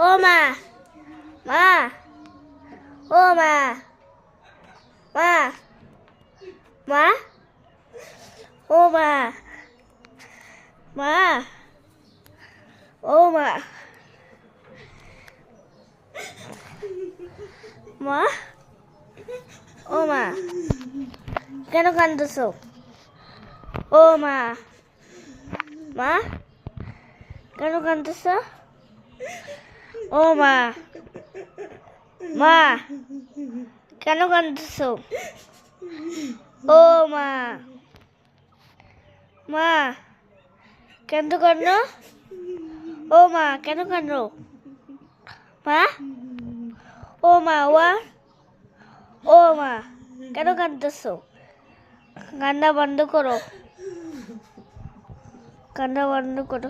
ও মা, মা, ও মা, মা, মা, ও মা, মা, ও মা, মা, ও মা, কেন কান্দছো? ও মা, মা, কেন কান্দছো? ও মা, মা, কেন কান্দছো? ও মা, মা, কেন কান্দো? ও মা, কেন কান্দো? মা, ও মা, ও মা, কেন কান্দছো? কান্না বন্ধ করো, কান্না বন্ধ করো।